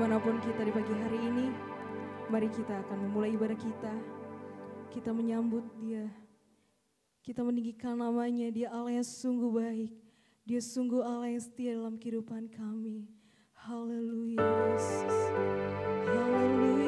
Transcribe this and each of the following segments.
Dimanapun kita di pagi hari ini, mari kita akan memulai ibadah kita. Kita menyambut Dia, kita meninggikan namanya. Dia Allah yang sungguh baik, Dia sungguh Allah yang setia dalam kehidupan kami. Haleluya Yesus, haleluya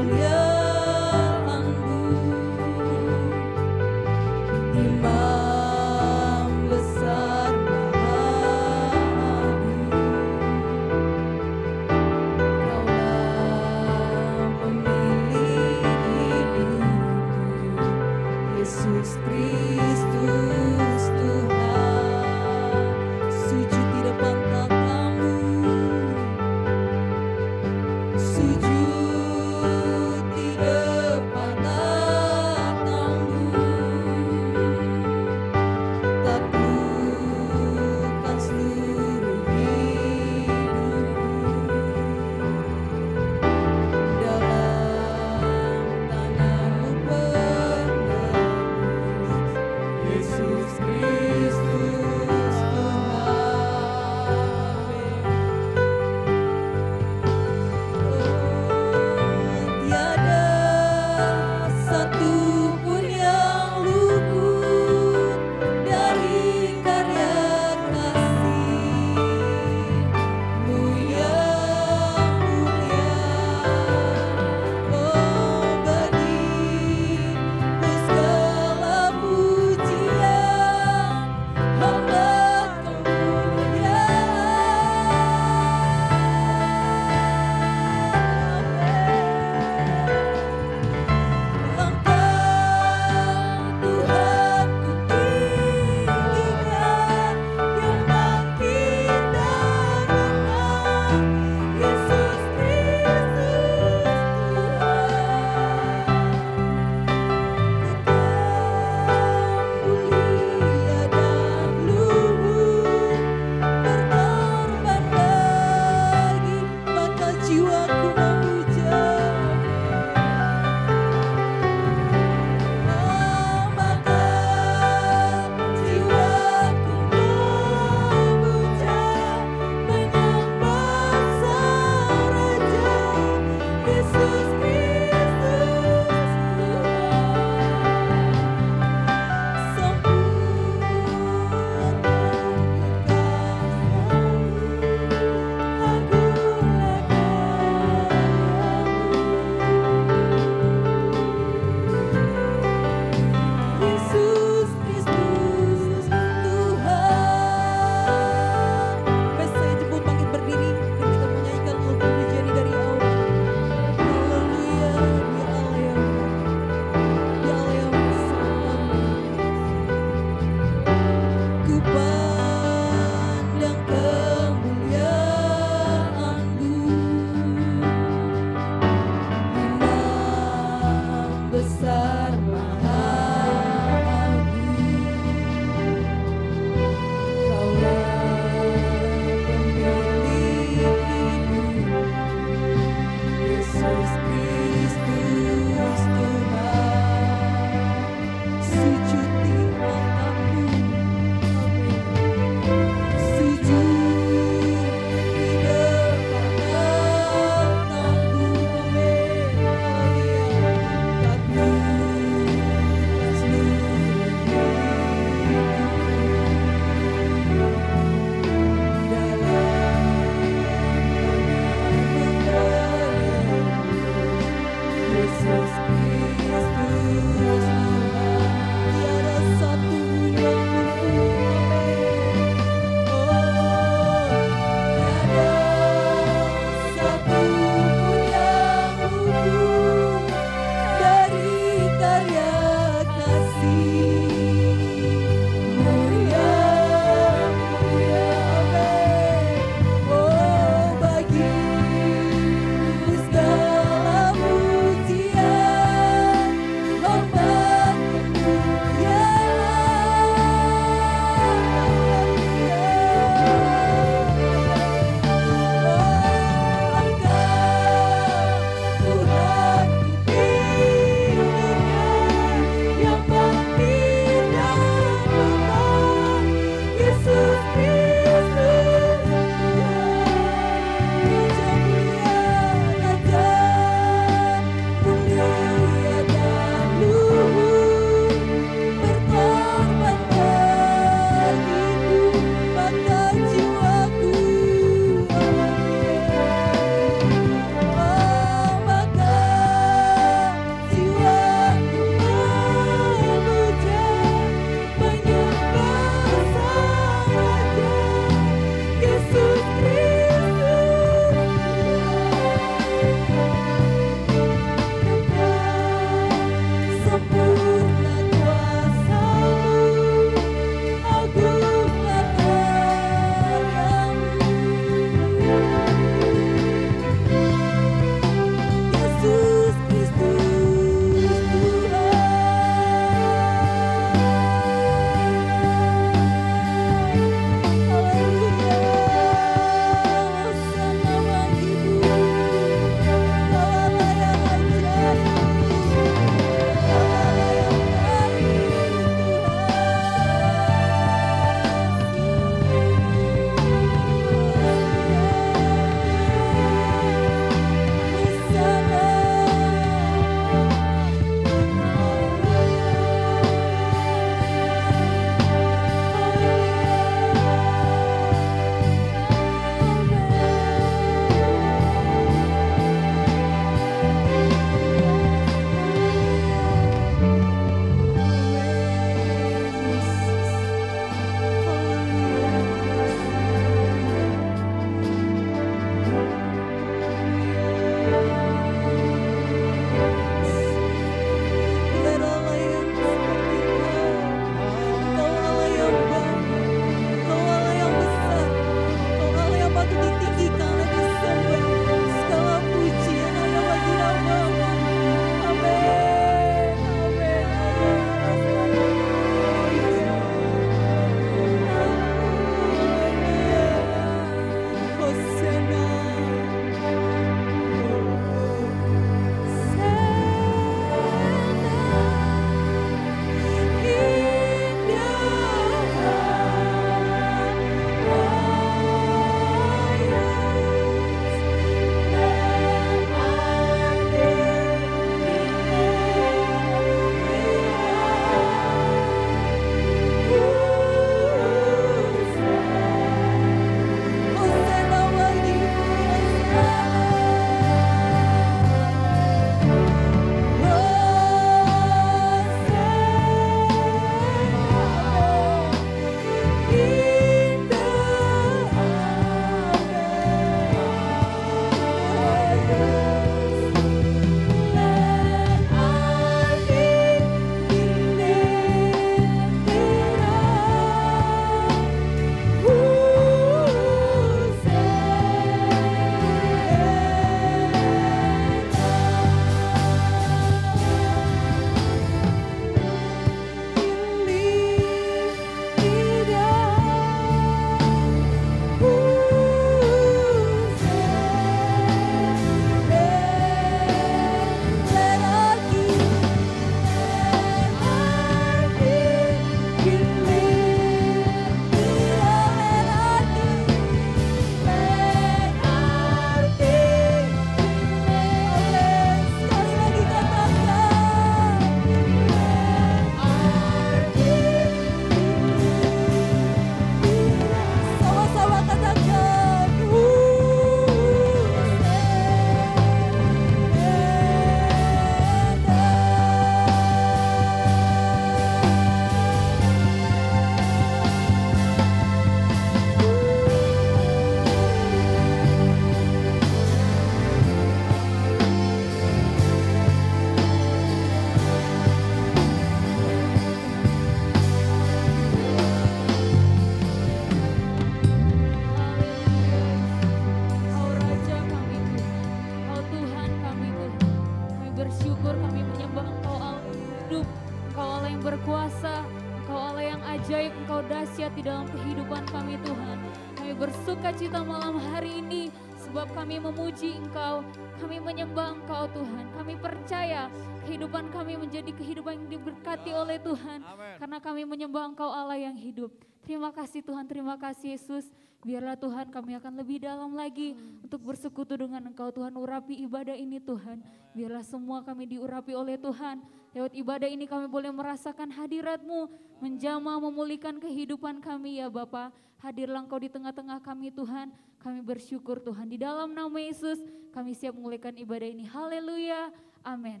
baik, Engkau dahsyat di dalam kehidupan kami Tuhan. Kami bersuka cita malam hari ini sebab kami memuji Engkau, kami menyembah Engkau Tuhan. Kami percaya kehidupan kami menjadi kehidupan yang diberkati oleh Tuhan. Amen. Karena kami menyembah Engkau Allah yang hidup. Terima kasih Tuhan, terima kasih Yesus. Biarlah Tuhan kami akan lebih dalam lagi untuk bersekutu dengan Engkau Tuhan. Urapi ibadah ini Tuhan. Biarlah semua kami diurapi oleh Tuhan. Lewat ibadah ini kami boleh merasakan hadirat-Mu, menjamah, memulihkan kehidupan kami ya Bapa. Hadirlah Engkau di tengah-tengah kami Tuhan. Kami bersyukur Tuhan. Di dalam nama Yesus kami siap memulihkan ibadah ini. Haleluya. Amin.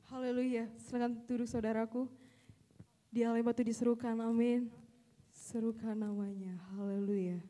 Haleluya. Silakan duduk saudaraku. Di halaman batu diserukan, amin. Serukan namanya, haleluya.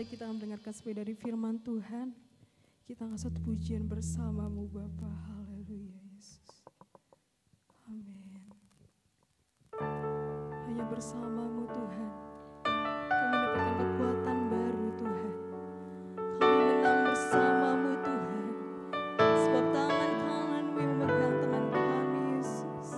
Kita mendengarkan sebagai dari firman Tuhan, kita angkat satu pujian bersamamu Bapa. Haleluya Yesus. Amin. Hanya bersamamu Tuhan, kami mendapatkan kekuatan baru Tuhan. Kami menang bersamamu Tuhan, sebab tangan kananmu yang memegang tangan kami Yesus.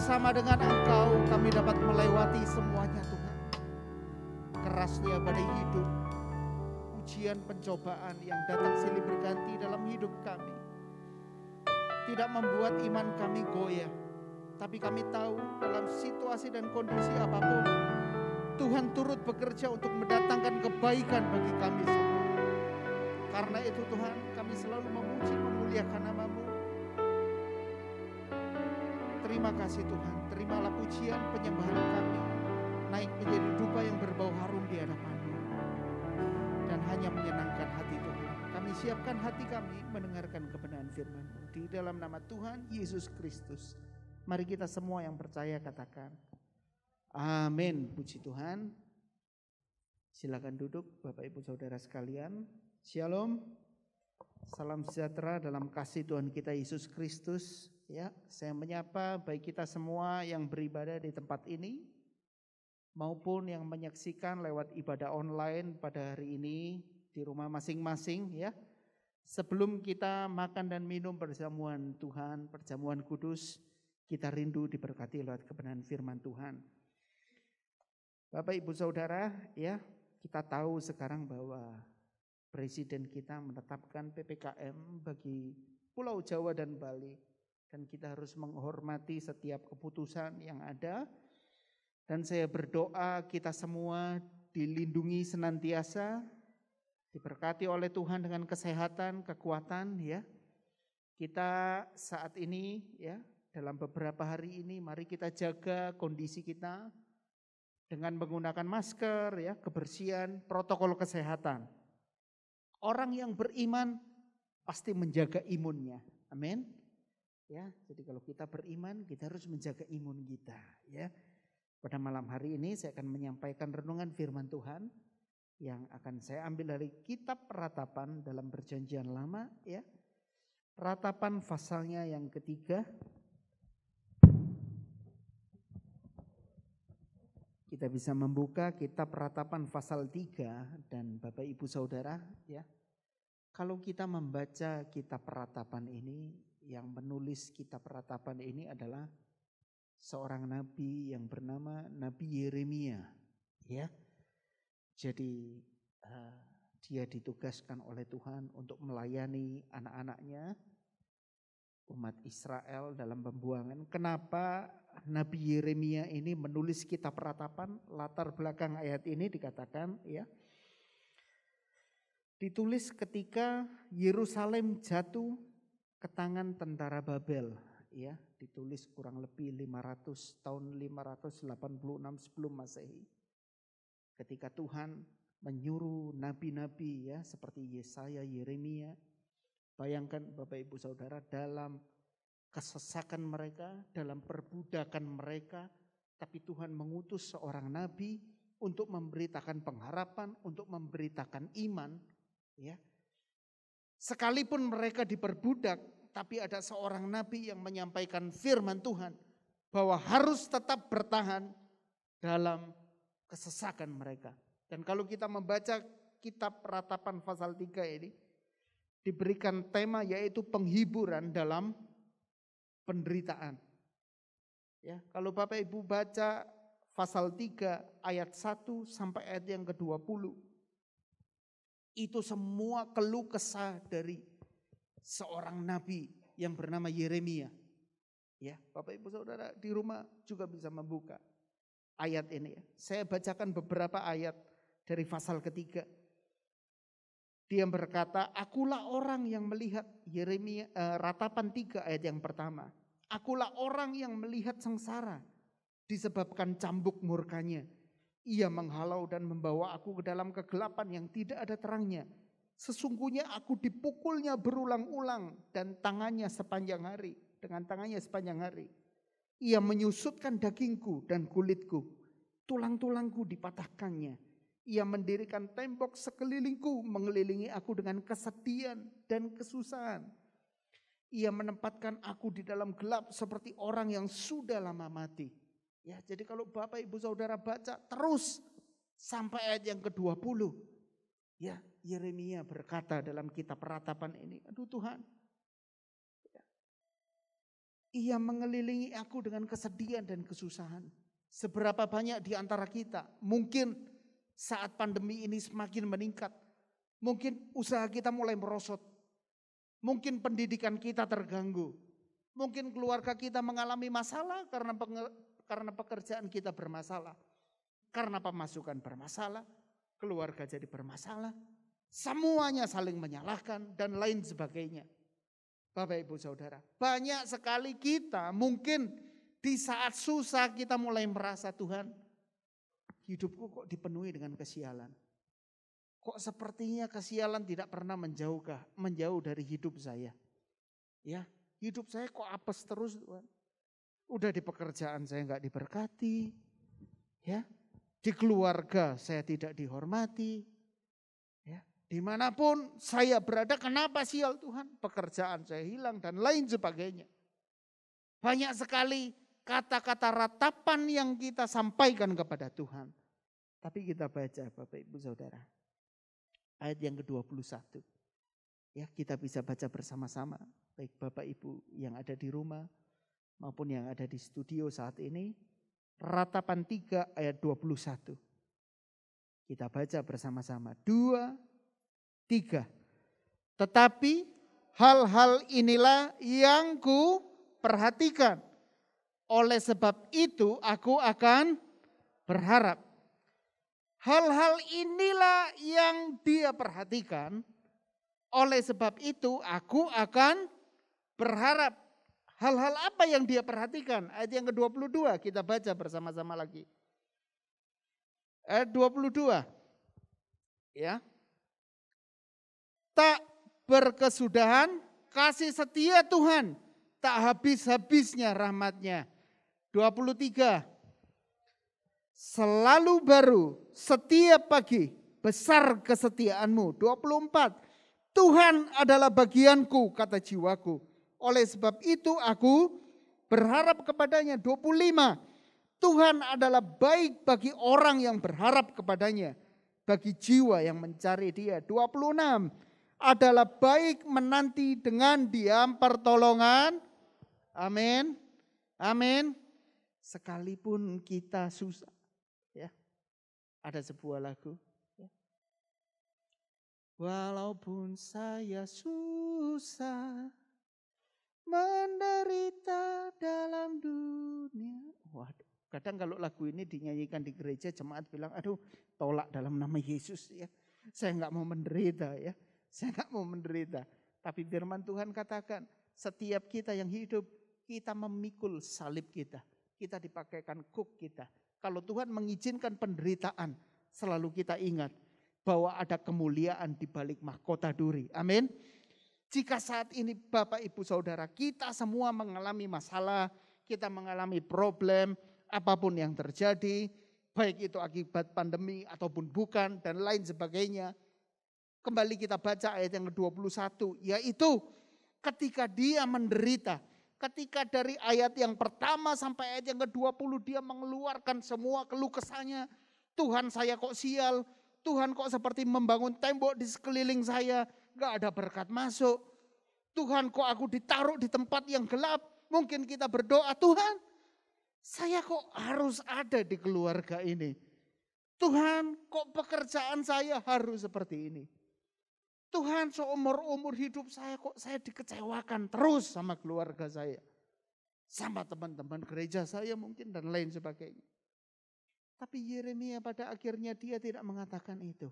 bersama dengan Engkau kami dapat melewati semuanya Tuhan. Kerasnya badai hidup, ujian pencobaan yang datang silih berganti dalam hidup kami tidak membuat iman kami goyah. Tapi kami tahu dalam situasi dan kondisi apapun, Tuhan turut bekerja untuk mendatangkan kebaikan bagi kami semua. Karena itu Tuhan, kami selalu memuji memuliakan nama-Mu. Terima kasih Tuhan, terimalah pujian penyembahan kami naik menjadi siapkan hati kami mendengarkan kebenaran firman-Mu. Di dalam nama Tuhan Yesus Kristus, mari kita semua yang percaya katakan amin. Puji Tuhan. Silakan duduk Bapak Ibu Saudara sekalian. Shalom. Salam sejahtera dalam kasih Tuhan kita Yesus Kristus. Ya, saya menyapa baik kita semua yang beribadah di tempat ini maupun yang menyaksikan lewat ibadah online pada hari ini di rumah masing-masing ya. Sebelum kita makan dan minum perjamuan Tuhan, perjamuan kudus, kita rindu diberkati lewat kebenaran firman Tuhan. Bapak Ibu Saudara, ya, kita tahu sekarang bahwa Presiden kita menetapkan PPKM bagi Pulau Jawa dan Bali. Dan kita harus menghormati setiap keputusan yang ada. Dan saya berdoa kita semua dilindungi senantiasa, diberkati oleh Tuhan dengan kesehatan, kekuatan ya. Kita saat ini ya, dalam beberapa hari ini mari kita jaga kondisi kita dengan menggunakan masker ya, kebersihan, protokol kesehatan. Orang yang beriman pasti menjaga imunnya. Amin. Ya, jadi kalau kita beriman, kita harus menjaga imun kita ya. Pada malam hari ini saya akan menyampaikan renungan firman Tuhan yang akan saya ambil dari kitab Ratapan dalam Perjanjian Lama ya. Ratapan pasalnya yang ketiga. Kita bisa membuka kitab Ratapan pasal 3 dan Bapak Ibu Saudara ya. Kalau kita membaca kitab Ratapan ini, yang menulis kitab Ratapan ini adalah seorang nabi yang bernama Nabi Yeremia ya. Jadi dia ditugaskan oleh Tuhan untuk melayani anak-anaknya umat Israel dalam pembuangan. Kenapa Nabi Yeremia ini menulis kitab Ratapan? Latar belakang ayat ini dikatakan ya, ditulis ketika Yerusalem jatuh ke tangan tentara Babel ya, ditulis kurang lebih 586 sebelum Masehi. Ketika Tuhan menyuruh nabi-nabi ya seperti Yesaya, Yeremia, bayangkan Bapak Ibu Saudara dalam kesesakan mereka, dalam perbudakan mereka, tapi Tuhan mengutus seorang nabi untuk memberitakan pengharapan, untuk memberitakan iman ya. Sekalipun mereka diperbudak, tapi ada seorang nabi yang menyampaikan firman Tuhan bahwa harus tetap bertahan dalam kesesakan mereka. Dan kalau kita membaca kitab Ratapan pasal 3 ini, diberikan tema yaitu penghiburan dalam penderitaan. Ya, kalau Bapak Ibu baca pasal 3 ayat 1 sampai ayat yang ke-20, itu semua keluh kesah dari seorang nabi yang bernama Yeremia. Ya, Bapak Ibu Saudara di rumah juga bisa membuka ayat ini ya. Saya bacakan beberapa ayat dari pasal ketiga. Dia berkata, akulah orang yang melihat Yeremia Ratapan 3 ayat yang pertama. Akulah orang yang melihat sengsara disebabkan cambuk murkanya. Ia menghalau dan membawa aku ke dalam kegelapan yang tidak ada terangnya. Sesungguhnya aku dipukulnya berulang-ulang dan tangannya sepanjang hari. Dengan tangannya sepanjang hari. Ia menyusutkan dagingku dan kulitku. Tulang-tulangku dipatahkannya. Ia mendirikan tembok sekelilingku, mengelilingi aku dengan kesedihan dan kesusahan. Ia menempatkan aku di dalam gelap seperti orang yang sudah lama mati. Ya, jadi kalau Bapak Ibu Saudara baca terus sampai ayat yang ke-20. Ya, Yeremia berkata dalam kitab Ratapan ini, aduh Tuhan. Ya. Ia mengelilingi aku dengan kesedihan dan kesusahan. Seberapa banyak di antara kita mungkin saat pandemi ini semakin meningkat, mungkin usaha kita mulai merosot, mungkin pendidikan kita terganggu, mungkin keluarga kita mengalami masalah karena pekerjaan kita bermasalah, karena pemasukan bermasalah, keluarga jadi bermasalah, semuanya saling menyalahkan dan lain sebagainya. Bapak Ibu Saudara, banyak sekali kita mungkin di saat susah kita mulai merasa Tuhan, hidupku kok dipenuhi dengan kesialan. Kok sepertinya kesialan tidak pernah menjauh dari hidup saya. Ya, hidup saya kok apes terus Tuhan. Udah di pekerjaan saya nggak diberkati, ya, di keluarga saya tidak dihormati, ya, dimanapun saya berada kenapa sial Tuhan, pekerjaan saya hilang dan lain sebagainya. Banyak sekali kata-kata ratapan yang kita sampaikan kepada Tuhan. Tapi kita baca Bapak Ibu Saudara, ayat yang ke-21. Ya, kita bisa baca bersama-sama, baik Bapak Ibu yang ada di rumah maupun yang ada di studio saat ini. Ratapan 3 ayat 21. Kita baca bersama-sama. 2, 3. Tetapi hal-hal inilah yang ku perhatikan. Oleh sebab itu aku akan berharap. Hal-hal inilah yang dia perhatikan. Oleh sebab itu aku akan berharap. Hal-hal apa yang dia perhatikan? Ayat yang ke-22 kita baca bersama-sama lagi. Ayat 22. Ya. Tak berkesudahan kasih setia Tuhan, tak habis-habisnya rahmatnya. 23. Selalu baru setiap pagi besar kesetiaanmu. 24. Tuhan adalah bagianku kata jiwaku. Oleh sebab itu aku berharap kepadanya. 25. Tuhan adalah baik bagi orang yang berharap kepadanya. Bagi jiwa yang mencari dia. 26. Adalah baik menanti dengan diam pertolongan. Amin. Amin. Sekalipun kita susah. Ya. Ada sebuah lagu. Ya. Walaupun saya susah, menderita dalam dunia. Waduh, kadang kalau lagu ini dinyanyikan di gereja, jemaat bilang, aduh tolak dalam nama Yesus ya. Saya nggak mau menderita ya. Saya nggak mau menderita. Tapi firman Tuhan katakan, setiap kita yang hidup, kita memikul salib kita. Kita dipakaikan kuk kita. Kalau Tuhan mengizinkan penderitaan, selalu kita ingat bahwa ada kemuliaan di balik mahkota duri. Amin. Jika saat ini Bapak Ibu Saudara kita semua mengalami masalah, kita mengalami problem, apapun yang terjadi, baik itu akibat pandemi ataupun bukan dan lain sebagainya. Kembali kita baca ayat yang ke-21, yaitu ketika dia menderita, ketika dari ayat yang pertama sampai ayat yang ke-20 dia mengeluarkan semua keluh kesahnya. Tuhan saya kok sial, Tuhan kok seperti membangun tembok di sekeliling saya, gak ada berkat masuk. Tuhan kok aku ditaruh di tempat yang gelap. Mungkin kita berdoa, Tuhan saya kok harus ada di keluarga ini. Tuhan kok pekerjaan saya harus seperti ini. Tuhan seumur-umur hidup saya kok saya dikecewakan terus sama keluarga saya. Sama teman-teman gereja saya mungkin dan lain sebagainya. Tapi Yeremia pada akhirnya dia tidak mengatakan itu.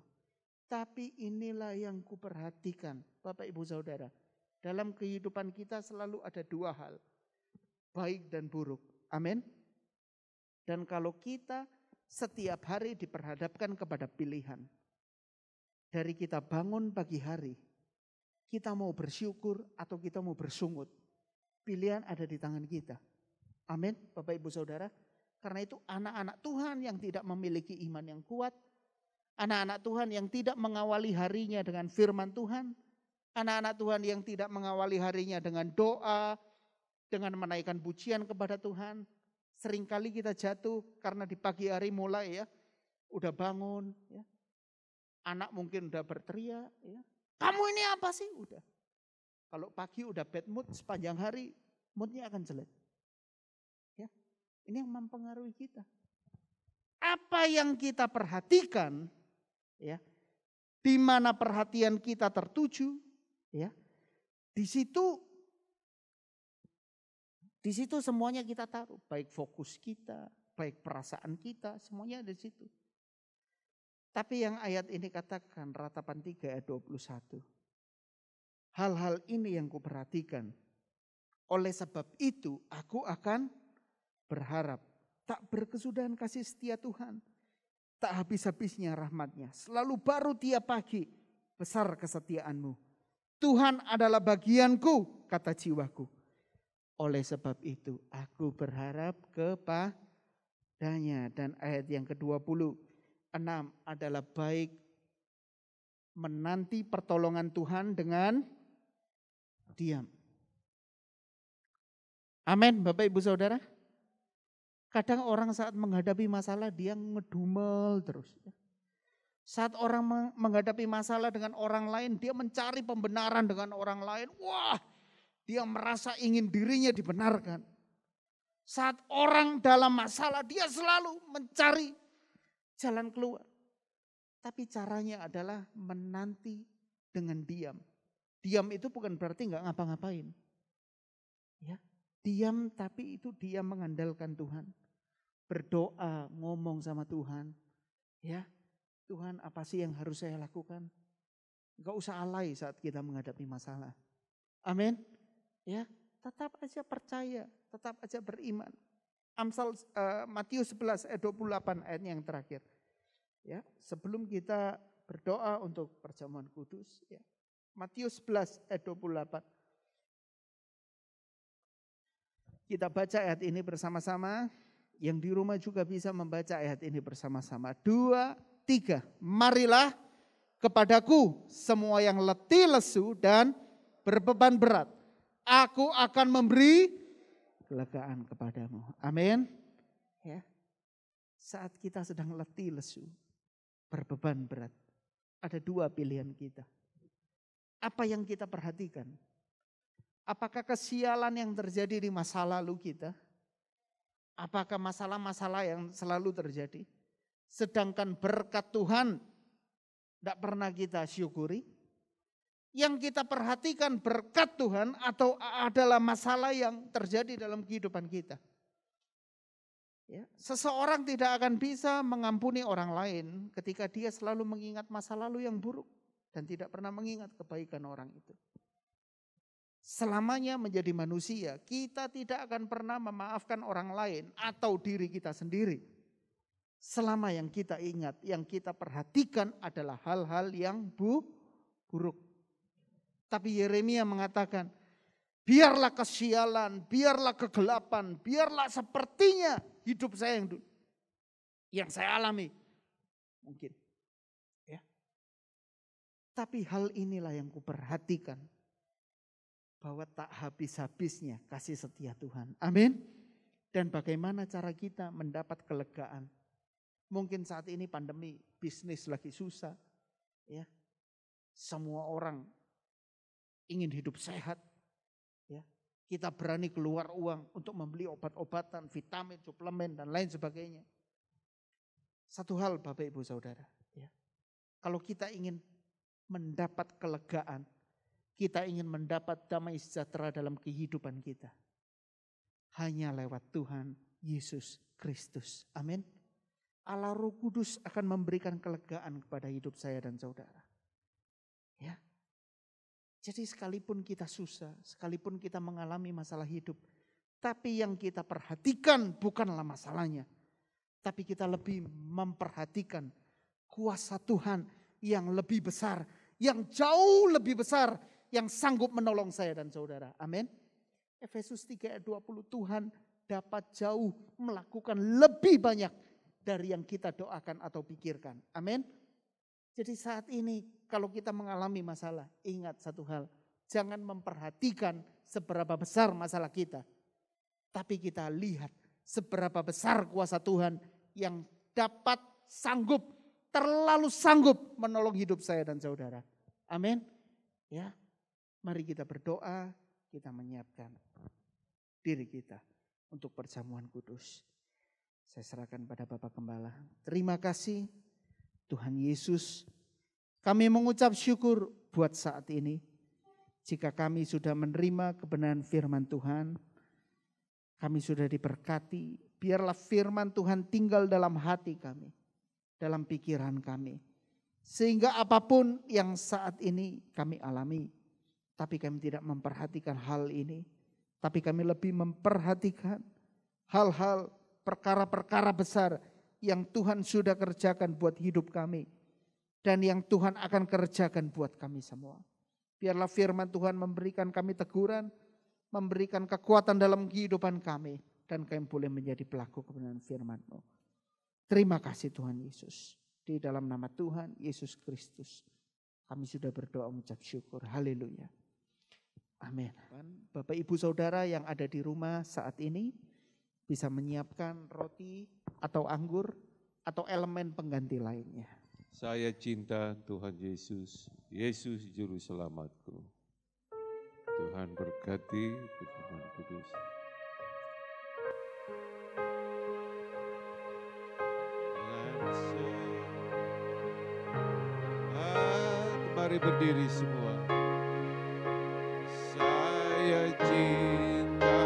Tapi inilah yang kuperhatikan Bapak Ibu Saudara. Dalam kehidupan kita selalu ada dua hal. Baik dan buruk. Amin. Dan kalau kita setiap hari diperhadapkan kepada pilihan. Dari kita bangun pagi hari. Kita mau bersyukur atau kita mau bersungut. Pilihan ada di tangan kita. Amin Bapak Ibu Saudara. Karena itu anak-anak Tuhan yang tidak memiliki iman yang kuat. Anak-anak Tuhan yang tidak mengawali harinya dengan firman Tuhan. Anak-anak Tuhan yang tidak mengawali harinya dengan doa, dengan menaikkan pujian kepada Tuhan. Seringkali kita jatuh karena di pagi hari mulai ya, udah bangun. Ya. Anak mungkin udah berteriak. Ya. Kamu ini apa sih? Udah. Kalau pagi udah bad mood, sepanjang hari moodnya akan jelek. Ya. Ini yang mempengaruhi kita. Apa yang kita perhatikan, ya, di mana perhatian kita tertuju, ya, di situ semuanya kita taruh, baik fokus kita, baik perasaan kita, semuanya ada di situ. Tapi yang ayat ini katakan ratapan 3 ayat 21. Hal-hal ini yang kuperhatikan. Oleh sebab itu aku akan berharap. Tak berkesudahan kasih setia Tuhan. tak habis-habisnya rahmat-Nya. Selalu baru tiap pagi, besar kesetiaan-Mu. Tuhan adalah bagianku, kata jiwaku. Oleh sebab itu aku berharap kepadanya. Dan ayat yang ke-26 adalah baik menanti pertolongan Tuhan dengan diam. Amin, Bapak Ibu Saudara. Kadang orang saat menghadapi masalah dia ngedumel terus. Saat orang menghadapi masalah dengan orang lain, dia mencari pembenaran dengan orang lain. Wah, dia merasa ingin dirinya dibenarkan. Saat orang dalam masalah, dia selalu mencari jalan keluar. Tapi caranya adalah menanti dengan diam. Diam itu bukan berarti nggak ngapa-ngapain. Ya, diam tapi itu diam mengandalkan Tuhan. Berdoa, ngomong sama Tuhan. Ya, Tuhan apa sih yang harus saya lakukan? Enggak usah alay saat kita menghadapi masalah. Amin. Ya, tetap aja percaya, tetap aja beriman. Matius 11 ayat 28 ayat yang terakhir. Ya, sebelum kita berdoa untuk perjamuan kudus, ya. Matius 11 ayat 28. Kita baca ayat ini bersama-sama. Yang di rumah juga bisa membaca ayat ini bersama-sama. 2, 3. Marilah kepadaku semua yang letih lesu dan berbeban berat. Aku akan memberi kelegaan kepadamu. Amin. Ya. Saat kita sedang letih lesu, berbeban berat, ada 2 pilihan kita. Apa yang kita perhatikan? Apakah kesialan yang terjadi di masa lalu kita? Apakah masalah-masalah yang selalu terjadi? Sedangkan berkat Tuhan tidak pernah kita syukuri. Yang kita perhatikan berkat Tuhan atau adalah masalah yang terjadi dalam kehidupan kita. Ya, seseorang tidak akan bisa mengampuni orang lain ketika dia selalu mengingat masa lalu yang buruk dan tidak pernah mengingat kebaikan orang itu. Selamanya menjadi manusia, kita tidak akan pernah memaafkan orang lain atau diri kita sendiri. Selama yang kita ingat, yang kita perhatikan adalah hal-hal yang buruk. Tapi Yeremia mengatakan, biarlah kesialan, biarlah kegelapan, biarlah sepertinya hidup saya yang saya alami. Mungkin. Ya. Tapi hal inilah yang kuperhatikan. Bahwa tak habis-habisnya kasih setia Tuhan. Amin. Dan bagaimana cara kita mendapat kelegaan. Mungkin saat ini pandemi, bisnis lagi susah. Ya. Semua orang ingin hidup sehat. Ya. Kita berani keluar uang untuk membeli obat-obatan, vitamin, suplemen, dan lain sebagainya. Satu hal Bapak Ibu Saudara. Ya. Kalau kita ingin mendapat kelegaan, kita ingin mendapat damai sejahtera dalam kehidupan kita. Hanya lewat Tuhan Yesus Kristus. Amin. Allah Roh Kudus akan memberikan kelegaan kepada hidup saya dan saudara. Ya. Jadi sekalipun kita susah, sekalipun kita mengalami masalah hidup, tapi yang kita perhatikan bukanlah masalahnya. Tapi kita lebih memperhatikan kuasa Tuhan yang lebih besar, yang jauh lebih besar, yang sanggup menolong saya dan saudara. Amin. Efesus 3 ayat 20, Tuhan dapat jauh melakukan lebih banyak dari yang kita doakan atau pikirkan. Amin. Jadi saat ini kalau kita mengalami masalah, ingat satu hal. Jangan memperhatikan seberapa besar masalah kita. Tapi kita lihat seberapa besar kuasa Tuhan yang dapat sanggup, terlalu sanggup menolong hidup saya dan saudara. Amin. Ya. Mari kita berdoa, kita menyiapkan diri kita untuk perjamuan kudus. Saya serahkan pada Bapak Gembala. Terima kasih Tuhan Yesus. Kami mengucap syukur buat saat ini. Jika kami sudah menerima kebenaran firman Tuhan, kami sudah diberkati. Biarlah firman Tuhan tinggal dalam hati kami, dalam pikiran kami. Sehingga apapun yang saat ini kami alami, tapi kami tidak memperhatikan hal ini. Tapi kami lebih memperhatikan hal-hal perkara-perkara besar yang Tuhan sudah kerjakan buat hidup kami dan yang Tuhan akan kerjakan buat kami semua. Biarlah firman Tuhan memberikan kami teguran, memberikan kekuatan dalam kehidupan kami, dan kami boleh menjadi pelaku kebenaran firman-Mu. Terima kasih Tuhan Yesus. Di dalam nama Tuhan Yesus Kristus kami sudah berdoa mengucap syukur. Haleluya. Amin. Bapak Ibu Saudara yang ada di rumah saat ini bisa menyiapkan roti atau anggur atau elemen pengganti lainnya. Saya cinta Tuhan Yesus, Yesus Juru Selamatku. Tuhan berkati firman kudus. Mari berdiri semua. Saya cinta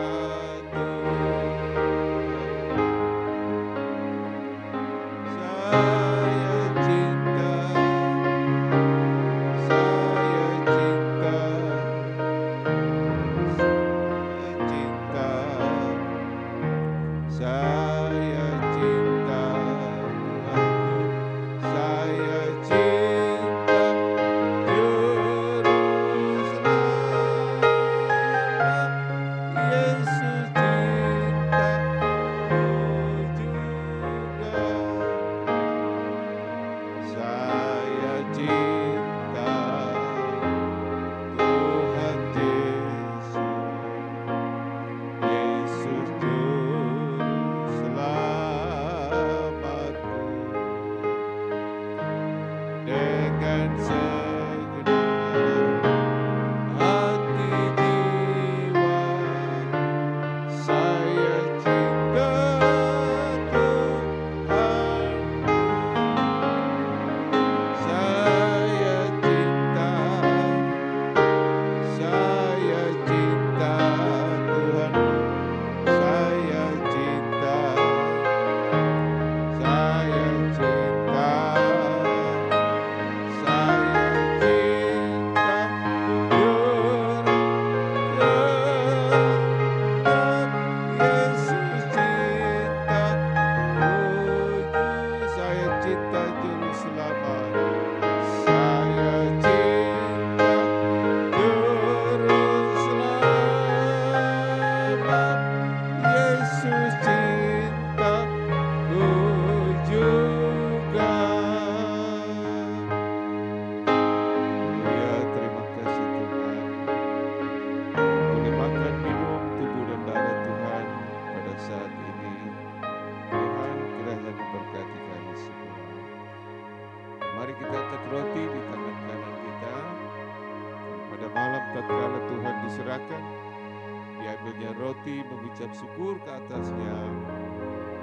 mengucap syukur ke atasnya,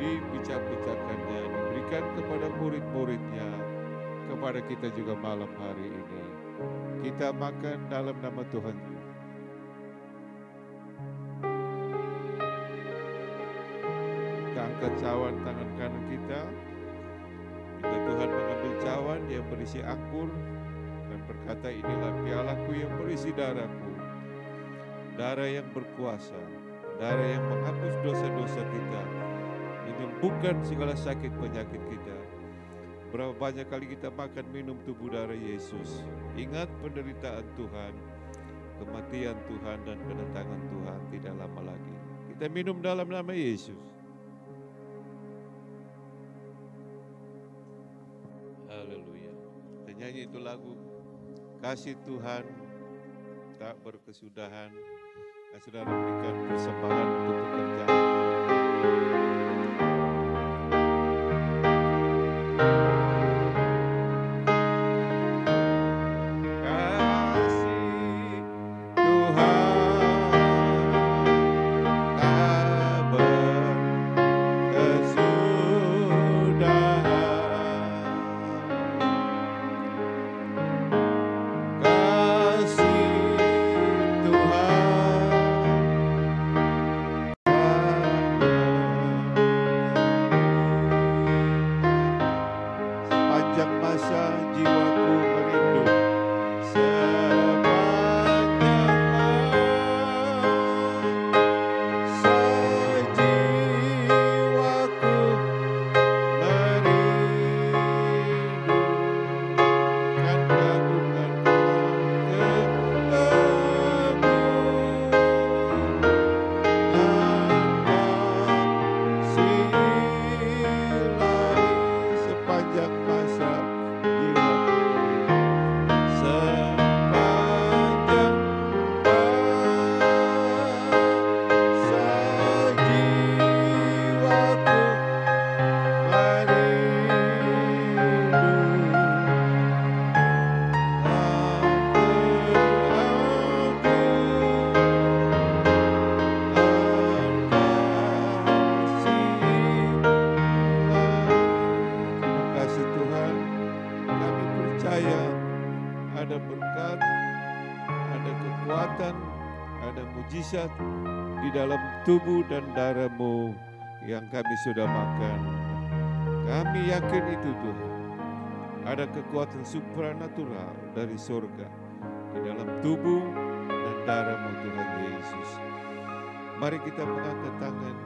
dibicak-bicarakannya, diberikan kepada murid-muridnya, kepada kita juga malam hari ini. Kita makan dalam nama Tuhan. Kita angkat cawan tangan kanan kita. Bila Tuhan mengambil cawan yang berisi anggur dan berkata, inilah pialaku yang berisi darahku, darah yang berkuasa, darah yang menghapus dosa-dosa kita, menyembuhkan segala sakit penyakit kita. Berapa banyak kali kita makan minum tubuh darah Yesus, ingat penderitaan Tuhan, kematian Tuhan dan kedatangan Tuhan tidak lama lagi. Kita minum dalam nama Yesus. Haleluya. Kita nyanyi itu lagu Kasih Tuhan tak berkesudahan. Saudara berikan persembahan untuk pekerjaan. ada berkat, ada kekuatan, ada mujizat di dalam tubuh dan darah-Mu yang kami sudah makan. Kami yakin itu Tuhan. Ada kekuatan supranatural dari surga di dalam tubuh dan darah-Mu Tuhan Yesus. Mari kita mengangkat tangan.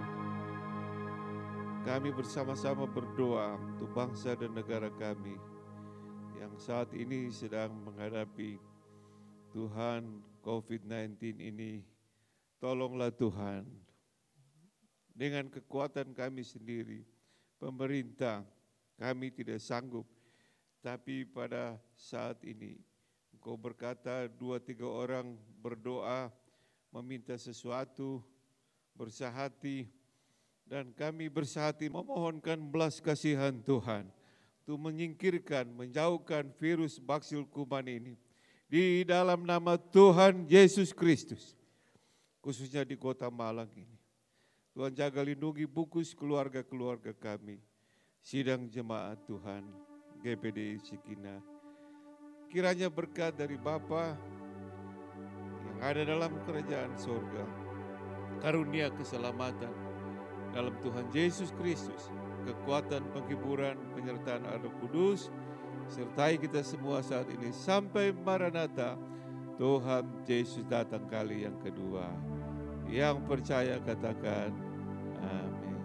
Kami bersama-sama berdoa untuk bangsa dan negara kami yang saat ini sedang menghadapi Tuhan COVID-19 ini. Tolonglah Tuhan, dengan kekuatan kami sendiri, pemerintah, kami tidak sanggup. Tapi pada saat ini, Engkau berkata 2-3 orang berdoa, meminta sesuatu, bersahati, dan kami bersahati memohonkan belas kasihan Tuhan untuk menyingkirkan, menjauhkan virus baksil kuman ini. Di dalam nama Tuhan Yesus Kristus, khususnya di kota Malang ini. Tuhan jaga lindungi bungkus keluarga-keluarga kami, sidang jemaat Tuhan, GPDI Cikina. Kiranya berkat dari Bapa yang ada dalam kerajaan surga, karunia keselamatan dalam Tuhan Yesus Kristus, kekuatan penghiburan, penyertaan Roh Kudus, sertai kita semua saat ini sampai Maranatha, Tuhan Yesus datang kali yang kedua. Yang percaya katakan amin.